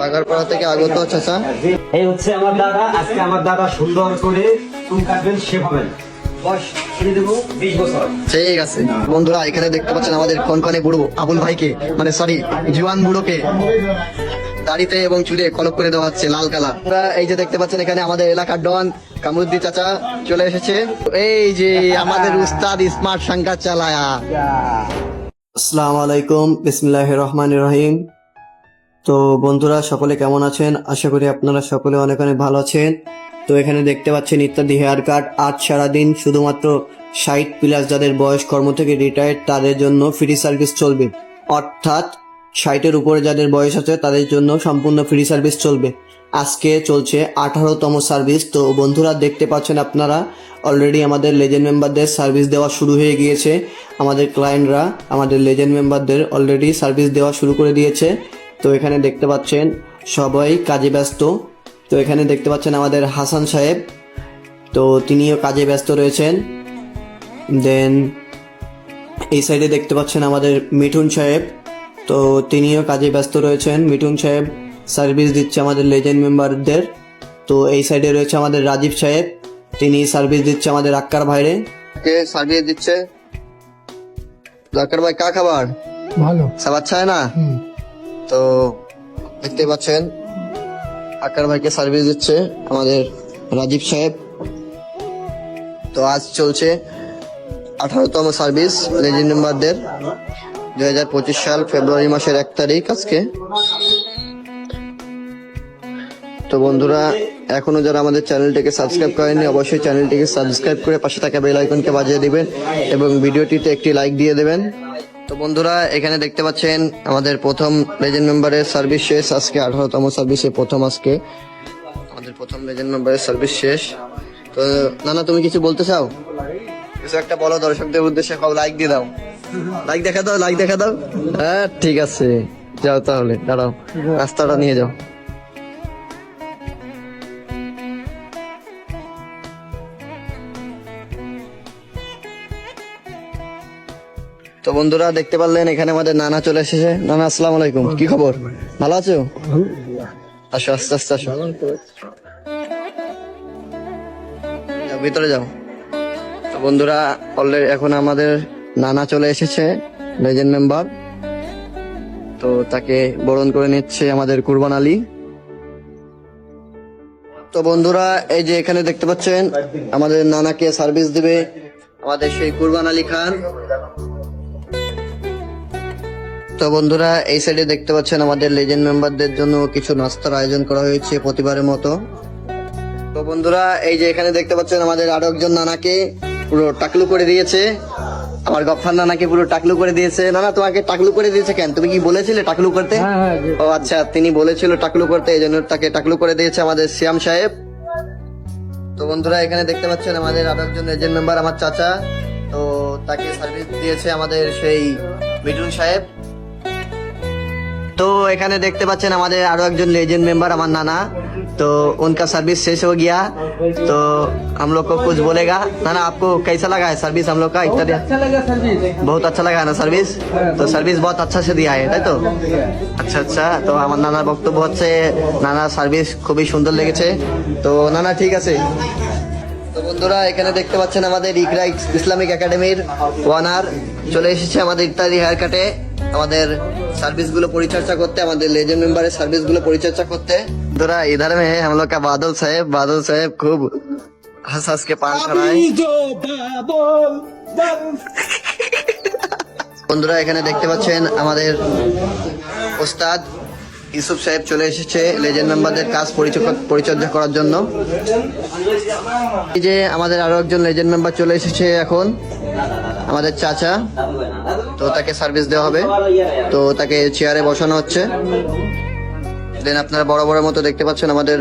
বাগারপাড়া থেকে আগত চাচা। এই হচ্ছে আমার দাদা। আজকে আমার দাদা সুন্দর করে চুল কাটবেন, শেভ হবেন। বয়স ছেড়ে দেবো 20 বছর। ঠিক আছে বন্ধুরা, এখানে দেখতে পাচ্ছেন আমাদের কনকনে বুড়ো আবুল ভাইকে, মানে সরি জুয়ান বুড়োকে দাড়িতে এবং চুলে কলপ করে দেওয়া হচ্ছে লাল কালার। আমরা এই যে দেখতে পাচ্ছেন এখানে আমাদের এলাকার ডন কামরুদ্দিন চাচা চলে এসেছে। এই যে আমাদের উস্তাদ স্মার্ট সংখ্যা চালায়া। আসসালামু আলাইকুম, বিসমিল্লাহির রহমানির রহিম। তো বন্ধুরা সকলে কেমন আছেন? আশা করি আপনারা সকলে অনেক অনেক ভালো আছেন। তো এখানে দেখতে পাচ্ছেন ইত্যাদি হেয়ার কাট। আজ সারাদিন শুধুমাত্র 60+ যাদের বয়স কর্ম থেকে রিটায়ার্ড তাদের জন্য ফ্রি সার্ভিস চলবে, অর্থাৎ 60-এর উপরে যাদের বয়স আছে তাদের জন্য সম্পূর্ণ ফ্রি সার্ভিস চলবে। আজকে চলছে 18তম সার্ভিস। তো বন্ধুরা দেখতে পাচ্ছেন আপনারা অলরেডি আমাদের লেজেন্ড মেম্বারদের সার্ভিস দেওয়া শুরু হয়ে গিয়েছে। আমাদের ক্লায়েন্টরা আমাদের লেজেন্ড মেম্বারদের অলরেডি সার্ভিস দেওয়া শুরু করে দিয়েছে। তো এখানে দেখতে পাচ্ছেন সবাই কাজে ব্যস্ত। তো এখানে দেখতে পাচ্ছেন আমাদের হাসান সাহেব, তো তিনিও কাজে ব্যস্ত রয়েছেন। দেন এই সাইডে দেখতে পাচ্ছেন আমাদের মিঠুন সাহেব, তো তিনিও কাজে ব্যস্ত রয়েছেন। মিঠুন সাহেব সার্ভিস দিচ্ছে আমাদের লেজেন্ড মেম্বারদের। তো এই সাইডে রয়েছে আমাদের রাজীব সাহেব, তিনি সার্ভিস দিচ্ছে আমাদের আক্কার ভাইরে। কে সার্ভিস দিচ্ছে? আক্কার ভাই কা খাবার ভালো সব আচ্ছা है না? তো দেখতে পাচ্ছেন আক্কার ভাইকে সার্ভিস দিচ্ছে আমাদের রাজীব সাহেব। তো আজ চলছে 18তম সার্ভিস লেজেন্ড মেম্বারদের, 2025 সাল ফেব্রুয়ারি মাসের 1 তারিখ আজকে। তো বন্ধুরা এখনো যারা আমাদের চ্যানেলটিকে সাবস্ক্রাইব করেননি অবশ্যই চ্যানেলটিকে সাবস্ক্রাইব করে পাশে থাকা বেল আইকনকে বাজিয়ে দিবেন এবং ভিডিওটিতে একটি লাইক দিয়ে দেবেন। তো বন্ধুরা এখানে দেখতে পাচ্ছেন আমাদের প্রথম লেজেন্ড মেম্বারের সার্ভিস শেষ আজকে, 18তম সার্ভিসে প্রথম আজকে আমাদের প্রথম লেজেন্ড মেম্বারের সার্ভিস শেষ। তো নানা তুমি কিছু বলতে চাও? কিছু একটা বলো দর্শকদের উদ্দেশ্যে। সব লাইক দিয়ে দাও, লাইক দেখা দাও, লাইক দেখা দাও। হ্যাঁ ঠিক আছে, যাও তাহলে, দাঁড়াও রাস্তাটা নিয়ে যাও। তো বন্ধুরা দেখতে পারলেন এখানে আমাদের নানা চলে এসেছে। নানা আসসালামু আলাইকুম, কি খবর? ভালো আছো? আসো আস্তে আস্তে আসো, যাও, ভিতরে যাও। তো বন্ধুরা অলরেডি এখন আমাদের নানা চলে এসেছে লেজেন্ড মেম্বার। তো তাকে বরণ করে নিচ্ছে আমাদের কুরবান আলী। তো বন্ধুরা এই যে এখানে দেখতে পাচ্ছেন আমাদের নানাকে সার্ভিস দিবে আমাদের সেই কুরবান আলী খান। তো বন্ধুরা এই সাইডে দেখতে পাচ্ছেন আমাদের লেজেন্ড মেম্বারদের জন্য কিছু নাস্তার আয়োজন করা হয়েছে প্রতিবারের মতো। তো বন্ধুরা এই যে এখানে দেখতে পাচ্ছেন আমাদের আরো একজন নানাকে পুরো টাকলু করে দিয়েছে, আমার গফফার নানাকে পুরো টাকলু করে দিয়েছে। নানা তোমাকে টাকলু করে দিয়েছে কেন? তুমি কি বলেছিলে টাকলু করতে? ও আচ্ছা, তিনি বলেছিল টাকলু করতে, এই জন্য তাকে টাকলু করে দিয়েছে আমাদের শ্যাম সাহেব। তো বন্ধুরা এখানে দেখতে পাচ্ছেন আমাদের আরো একজন লেজেন্ড মেম্বার আমার চাচা, তো তাকে সার্ভিস দিয়েছে আমাদের সেই মিঠুন সাহেব। तो এখানে দেখতে পাচ্ছেন আমাদের আরো একজন लेजेंड मेंबर আমার नाना, तो उनका सर्विस शेष हो गया। तो हम लोग को कुछ बोलेगा नाना, आपको कैसा लगा है सर्विस हम लोग का? इतना अच्छा लगा सर्विस, बहुत अच्छा लगा है ना सर्विस? तो सर्विस बहुत अच्छा से दिया है, তাই তো? আচ্ছা আচ্ছা, তো আমার নানার বক্তব্য হচ্ছে নানা সার্ভিস খুবই সুন্দর লেগেছে। তো নানা ঠিক আছে। তো বন্ধুরা এখানে দেখতে পাচ্ছেন আমাদের ইকরা ইসলামিক একাডেমির ওয়ানার চলে এসেছে আমাদের ইত্যাদি হেয়ার কাটে আমাদের सर्विस गुलो परिचर्चा करते, हमारे लेजेंड मेंबर सर्विस गुलो परिचर्चा करते। बंधुरा इधर में है हम लोग का बादल साहेब खूब हंस हंस के पान खा रहा है। बंधुरा এখানে দেখতে পাচ্ছেন আমাদের ওস্তাদ ইউসুফ সাহেব চলে এসেছে লেজেন্ড মেম্বারদের কাজ পরিচর্যা করার জন্য। এই যে আমাদের আরো একজন লেজেন্ড মেম্বার চলে এসেছে এখন, আমাদের চাচা, তো তাকে সার্ভিস দেওয়া হবে। তো তাকে চেয়ারে বসানো হচ্ছে। দেন আপনারা বড় বড় মতো দেখতে পাচ্ছেন আমাদের